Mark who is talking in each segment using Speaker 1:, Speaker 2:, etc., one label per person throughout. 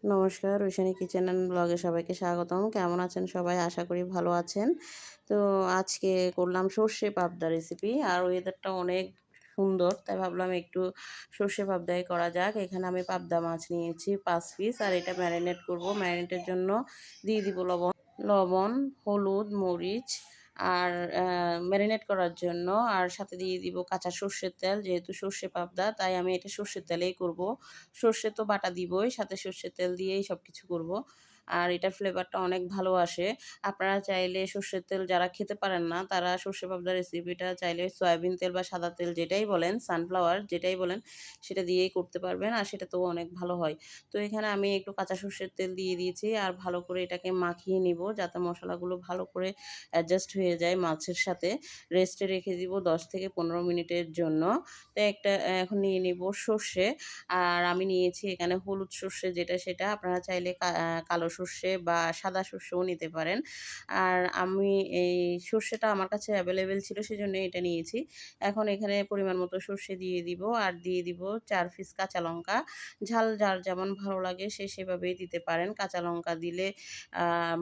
Speaker 1: নমস্কার, Aishani kitchen and ব্লগে সবাইকে স্বাগতম। কেমন আছেন সবাই? আশা করি ভালো আছেন। তো আজকে করলাম সর্ষে পাবদা রেসিপি। আর ওয়েদারটা অনেক সুন্দর, তাই ভাবলাম একটু সর্ষে পাবদাই করা যাক। এখানে আমি পাবদা মাছ নিয়েছি ৫ পিস, আর এটা ম্যারিনেট করব। ম্যারিনেটের জন্য দিয়ে দিব লবণ, হলুদ, মরিচ আর ম্যারিনেট করার জন্য, আর সাথে দিয়ে দিব কাঁচা সর্ষের তেল। যেহেতু সর্ষে পাবদা, তাই আমি এটা সর্ষের তেলেই করব। সর্ষে তো বাটা দিবই, সাথে সর্ষের তেল দিয়েই সব কিছু করব। আর এটার ফ্লেভারটা অনেক ভালো আসে। আপনারা চাইলে সর্ষের তেল যারা খেতে পারেন না, তারা সর্ষে পাবদার রেসিপিটা চাইলে সয়াবিন তেল বা সাদা তেল যেটাই বলেন, সানফ্লাওয়ার যেটাই বলেন, সেটা দিয়েই করতে পারবেন। আর সেটাতেও অনেক ভালো হয়। তো এখানে আমি একটু কাঁচা সর্ষের তেল দিয়ে দিয়েছি, আর ভালো করে এটাকে মাখিয়ে নিব যাতে মশলাগুলো ভালো করে অ্যাডজাস্ট হয়ে যায় মাছের সাথে। রেস্টে রেখে দিব ১০ থেকে ১৫ মিনিটের জন্য। তো এখন নিয়ে নিব সর্ষে। আর আমি নিয়েছি এখানে হলুদ সর্ষে, যেটা সেটা আপনারা চাইলে কালো সর্ষে বা সাদা সর্ষেও নিতে পারেন। আর আমি এই সর্ষেটা আমার কাছে অ্যাভেলেবেল ছিল, সেজন্য এটা নিয়েছি। এখন এখানে পরিমাণ মতো সর্ষে দিয়ে দিব, আর দিয়ে দিব ৪ পিস কাঁচা লঙ্কা। ঝাল যার যেমন ভালো লাগে সে সেভাবেই দিতে পারেন। কাঁচা লঙ্কা দিলে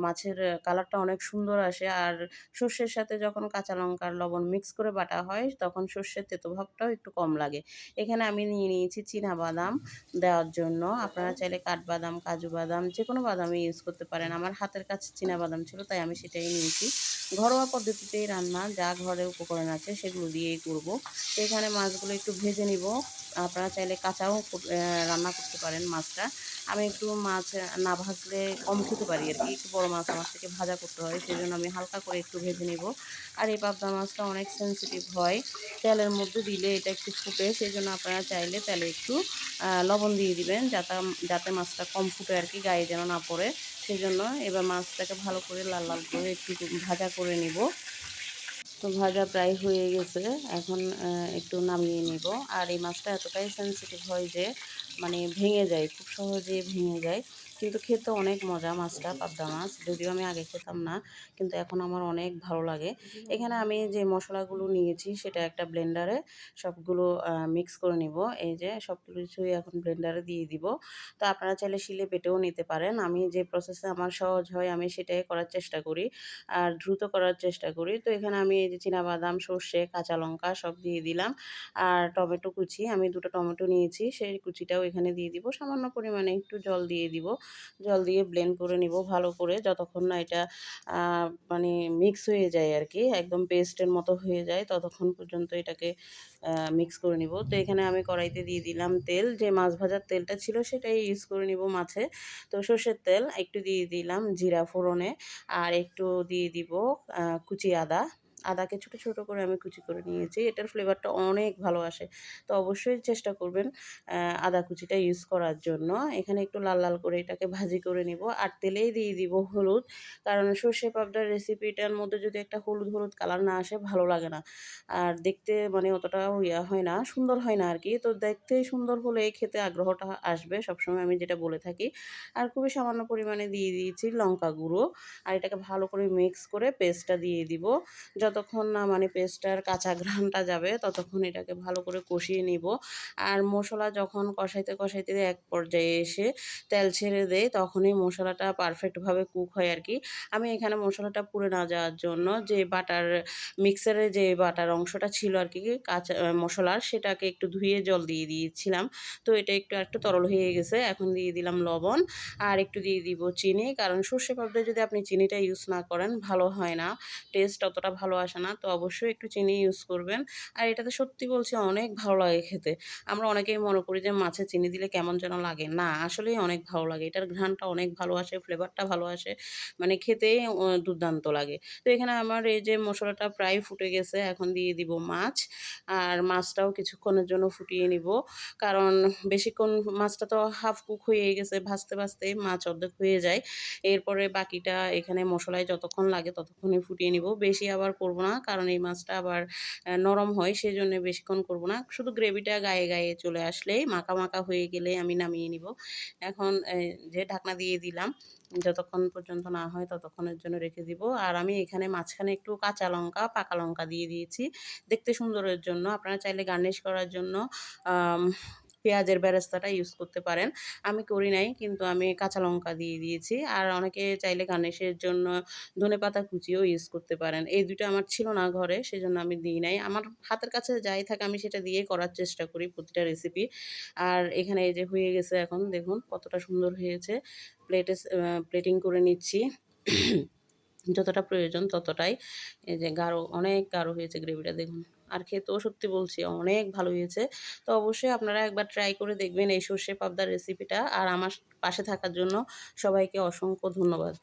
Speaker 1: মাছের কালারটা অনেক সুন্দর আসে। আর সর্ষের সাথে যখন কাঁচা লঙ্কা আর লবণ মিক্স করে বাটা হয়, তখন সর্ষের তেতো ভাবটাও একটু কম লাগে। এখানে আমি নিয়ে নিয়েছি চীনাবাদাম দেওয়ার জন্য। আপনারা চাইলে কাঠবাদাম, কাজু বাদাম যেকোনো বাদামই ইউজ করতে পারেন। আমার হাতের কাছে চীনাবাদাম ছিল, তাই আমি সেটাই নিয়েছি। ঘরোয়া পদ্ধতিতেই রান্না, যা ঘরে উপকরণ আছে সেগুলো দিয়েই করব। তো এখানে মাছগুলো একটু ভেজে নিব। আপনারা চাইলে কাঁচাও রান্না করতে পারেন মাছটা। আমি একটু মাছ না ভাজলে কম খেতে পারি আরকি। একটু বড় মাছ আমার থেকে ভাজা করতে হয়, সেজন্য আমি হালকা করে একটু ভেজে নিব। আর এই পাবদা মাছটা অনেক সেনসিটিভ হয়। তেলের মধ্যে দিলে এটা একটু ফুটে, সেজন্য আপনারা চাইলে তেলে একটু লবণ দিয়ে দিবেন, যাতে মাছটা কম ফুটে আরকি, গায়ে যেন না পড়ে। সেজন্য এবার মাছটাকে ভালো করে লাল, লাল করে একটু ভাজা করে নিব। তো ভাজা প্রায় হয়ে গেছে। এখন একটু নামিয়ে নিব। আর এই মাছটা এতটাই সেনসিটিভ হয় যে মানে ভেঙে যায়, খুব সহজেই ভেঙে যায়। কিন্তু খেতে অনেক মজা মাছটা, পাবদা মাছ। যদিও আমি আগে খেতাম না, কিন্তু এখন আমার অনেক ভালো লাগে। এখানে আমি যে মশলাগুলো নিয়েছি সেটা একটা ব্লেন্ডারে সবগুলো মিক্স করে নিব। এই যে সব কিছুই এখন ব্লেন্ডারে দিয়ে দিব। তো আপনারা চাইলে শিলে বেটেও নিতে পারেন। আমি যে প্রসেসে আমার সহজ হয় আমি সেটাই করার চেষ্টা করি। আর দ্রুত করার চেষ্টা করি। তো এখানে আমি এই যে চিনাবাদাম, সর্ষে, কাঁচা লঙ্কা সব দিয়ে দিলাম। আর টমেটো কুচি, আমি ২ টো টমেটো নিয়েছি, সেই কুচিটাও এখানে দিয়ে দিব। সামান্য পরিমাণে একটু জল দিয়ে দিব। জল দিয়ে ব্লেন্ড করে নিব ভালো করে, যতক্ষণ না এটা আ মানে মিক্স হয়ে যায় আরকি, একদম পেস্টের মতো হয়ে যায়, ততক্ষণ পর্যন্ত এটাকে মিক্স করে নিব। তো এখানে আমি কড়াইতে দিয়ে দিলাম তেল। যে মাছ ভাজার তেলটা ছিল সেটাই ইউজ করে নিব মাছে। তো সর্ষের তেল একটু দিয়ে দিলাম জিরা ফোড়নে। আর একটু দিয়ে দিব কুচি আদা। আদাকে ছোট, ছোট করে আমি কুচি করে নিয়েছি। এটার ফ্লেভারটা অনেক ভালো আসে। তো অবশ্যই চেষ্টা করবেন আদা কুচিটা ইউজ করার জন্য। এখানে একটু লাল, লাল করে এটাকে ভাজি করে নিব। আর তেলেই দিয়ে দিব হলুদ। কারণ সর্ষে পাবদার রেসিপিটার মধ্যে যদি একটা হলুদ, হলুদ কালার না আসে ভালো লাগে না। আর দেখতে মানে অতটাও হয় না, সুন্দর হয় না আরকি। তো দেখতে সুন্দর হলে খেতে আগ্রহটা আসবে, সবসময় আমি যেটা বলে থাকি। আর খুবই সামান্য পরিমাণে দিয়ে দিয়েছি লঙ্কা গুঁড়ো। আর এটাকে ভালো করে মিক্স করে পেস্টটা দিয়ে দিব। যতক্ষণ না মানে পেস্টটার কাঁচা ঘ্রাণটা যাবে, ততক্ষণ এটাকে ভালো করে কষিয়ে নিব। আর মসলা যখন কষাইতে, কষাইতে এক পর্যায়ে এসে তেল ছেড়ে দেয়, তখনই মশলাটা পারফেক্টভাবে কুক হয় আরকি। আমি এখানে মশলাটা পুড়ে না যাওয়ার জন্য যে মিক্সারে যে বাটার অংশটা ছিল আরকি কাঁচা মসলার, সেটাকে একটু ধুয়ে জল দিয়ে দিয়েছিলাম। তো এটা একটু তরল হয়ে গেছে। এখন দিয়ে দিলাম লবণ। আর একটু দিয়ে দিব চিনি। কারণ সর্ষে পাবদায় যদি আপনি চিনিটা ইউজ না করেন ভালো হয় না। টেস্ট অতটা ভালো আসে না। তো অবশ্যই একটু চিনি ইউজ করবেন। আর এটাতে সত্যি বলছি অনেক ভালো লাগে খেতে। আমরা অনেকেই মনে করি যে মাছে চিনি দিলে কেমন যেন লাগে। না, আসলেই অনেক ভালো লাগে। এটার ঘ্রাণটা অনেক ভালো আসে, ফ্লেভারটা ভালো আসে। মানে খেতেই দুর্দান্ত লাগে। তো এখানে আমার এই যে মসলাটা প্রায় ফুটে গেছে। এখন দিয়ে দিব মাছ। আর মাছটাও কিছুক্ষণের জন্য ফুটিয়ে নিব। কারণ বেশিক্ষণ মাছটা তো হাফ কুক হয়েই গেছে। ভাজতে, ভাজতেই মাছ অর্ধেক হয়ে যায়। এরপরে বাকিটা এখানে মসলায় যতক্ষণ লাগে ততক্ষণই ফুটিয়ে নিব। বেশি আবার করব না। কারণ এই মাছটা আবার নরম হয়, সেজন্য বেশিক্ষণ করব না। শুধু গ্রেভিটা গায়ে, গায়ে চলে আসলেই মাখা, মাখা হয়ে গেলেই আমি নামিয়ে নিব। এখন যে ঢাকনা দিয়ে দিলাম। যতক্ষণ পর্যন্ত না হয় ততক্ষণের জন্য রেখে দিব। আর আমি এখানে মাঝখানে একটু কাঁচা লঙ্কা, পাকা লঙ্কা দিয়ে দিয়েছি দেখতে সুন্দরের জন্য। আপনারা চাইলে গার্নিশ করার জন্য আম পেঁয়াজের বেরেস্তাটা ইউজ করতে পারেন। আমি করি নাই, কিন্তু আমি কাঁচা লঙ্কা দিয়ে দিয়েছি। আর অনেকে চাইলে গার্নিশের জন্য ধনেপাতা কুচিও ইউজ করতে পারেন। এই ২ টা আমার ছিল না ঘরে, সেজন্য আমি দিই নাই। আমার হাতের কাছে যাই থাকে আমি সেটা দিয়েই করার চেষ্টা করি প্রতিটা রেসিপি। আর এখানে এই যে হয়ে গেছে, এখন দেখুন কতটা সুন্দর হয়েছে। প্লেটিং করে নিচ্ছি। যতটা প্রয়োজন ততটাই। এই যে অনেক গাঢ় হয়েছে গ্রেভিটা দেখুন। আর খেতেও সত্যি বলছি অনেক ভালো হয়েছে। তো অবশ্যই আপনারা একবার ট্রাই করে দেখবেন এই সর্ষে পাবদার রেসিপিটা। আর আমার পাশে থাকার জন্য সবাইকে অসংখ্য ধন্যবাদ।